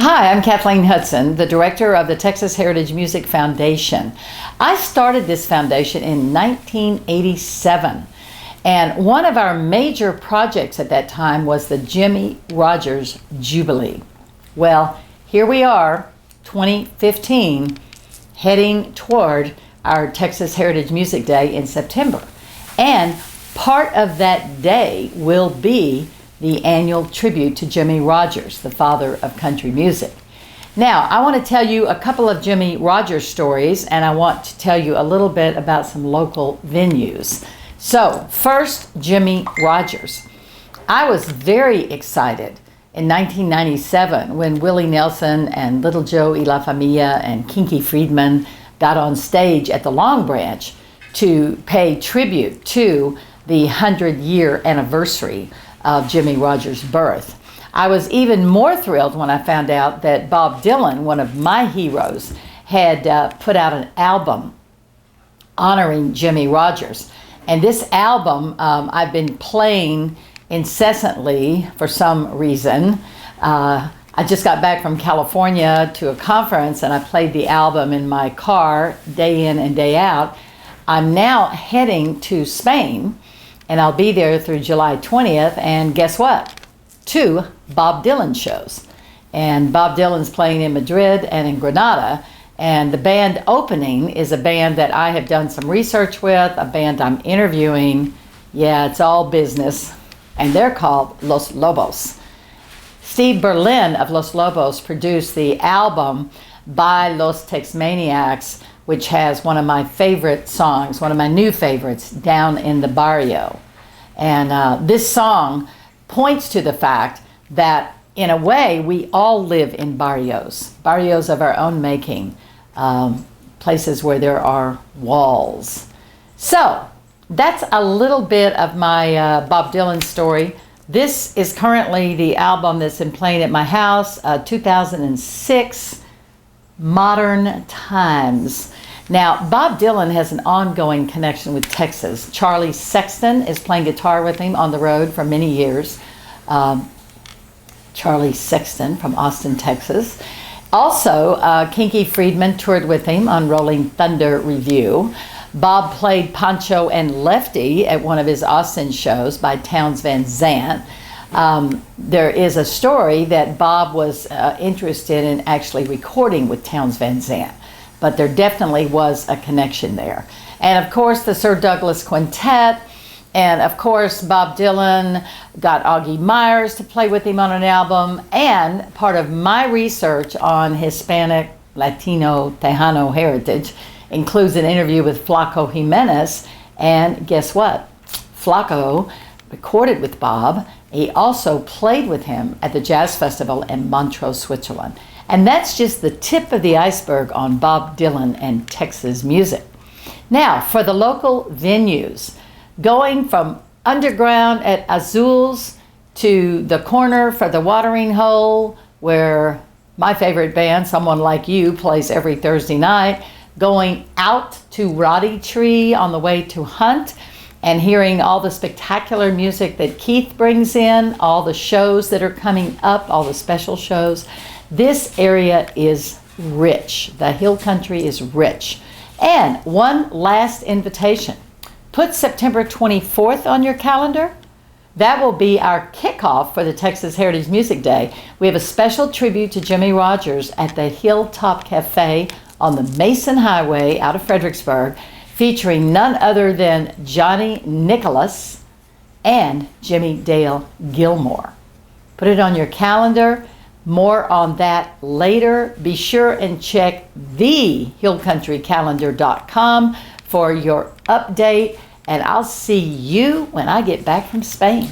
Hi, I'm Kathleen Hudson, the director of the Texas Heritage Music Foundation. I started this foundation in 1987, and one of our major projects at that time was the Jimmie Rodgers Jubilee. Well, here we are, 2015, heading toward our Texas Heritage Music Day in September. And part of that day will be the annual tribute to Jimmie Rodgers, the father of country music. Now, I want to tell you a couple of Jimmie Rodgers stories, and I want to tell you a little bit about some local venues. So, first, Jimmie Rodgers. I was very excited in 1997 when Willie Nelson and Little Joe y La Familia and Kinky Friedman got on stage at the Long Branch to pay tribute to the 100-year anniversary of Jimmie Rodgers' birth. I was even more thrilled when I found out that Bob Dylan, one of my heroes, had put out an album honoring Jimmie Rodgers. And this album I've been playing incessantly for some reason. I just got back from California to a conference and I played the album in my car day in and day out. I'm now heading to Spain, and I'll be there through July 20th, and guess what? 2 Bob Dylan shows. And Bob Dylan's playing in Madrid and in Granada, and the band opening is a band that I have done some research with, a band I'm interviewing. Yeah, it's all business, and they're called Los Lobos. Steve Berlin of Los Lobos produced the album by Los Tex-Maniacs, which has one of my favorite songs, one of my new favorites, Down in the Barrio. And this song points to the fact that, in a way, we all live in barrios of our own making, places where there are walls. So, that's a little bit of my Bob Dylan story. This is currently the album that's been playing at my house, 2006, Modern Times. Now, Bob Dylan has an ongoing connection with Texas. Charlie Sexton is playing guitar with him on the road for many years. Charlie Sexton from Austin, Texas. Also, Kinky Friedman toured with him on Rolling Thunder Review. Bob played Pancho and Lefty at one of his Austin shows by Townes Van Zandt. There is a story that Bob was interested in actually recording with Townes Van Zandt, but there definitely was a connection there. And of course, the Sir Douglas Quintet, and of course, Bob Dylan got Augie Myers to play with him on an album, and part of my research on Hispanic, Latino, Tejano heritage includes an interview with Flaco Jimenez, and guess what? Flaco recorded with Bob. He also played with him at the Jazz Festival in Montreux, Switzerland. And that's just the tip of the iceberg on Bob Dylan and Texas music. Now, for the local venues, going from underground at Azul's to the corner for the Watering Hole, where my favorite band, Someone Like You, plays every Thursday night, going out to Roddy Tree on the way to Hunt, and hearing all the spectacular music that Keith brings in, all the shows that are coming up, all the special shows. This area is rich. The Hill Country is rich. And one last invitation. Put September 24th on your calendar. That will be our kickoff for the Texas Heritage Music Day. We have a special tribute to Jimmie Rodgers at the Hilltop Cafe on the Mason Highway out of Fredericksburg, featuring none other than Johnny Nicholas and Jimmy Dale Gilmore. Put it on your calendar. More on that later. Be sure and check thehillcountrycalendar.com for your update, and I'll see you when I get back from Spain.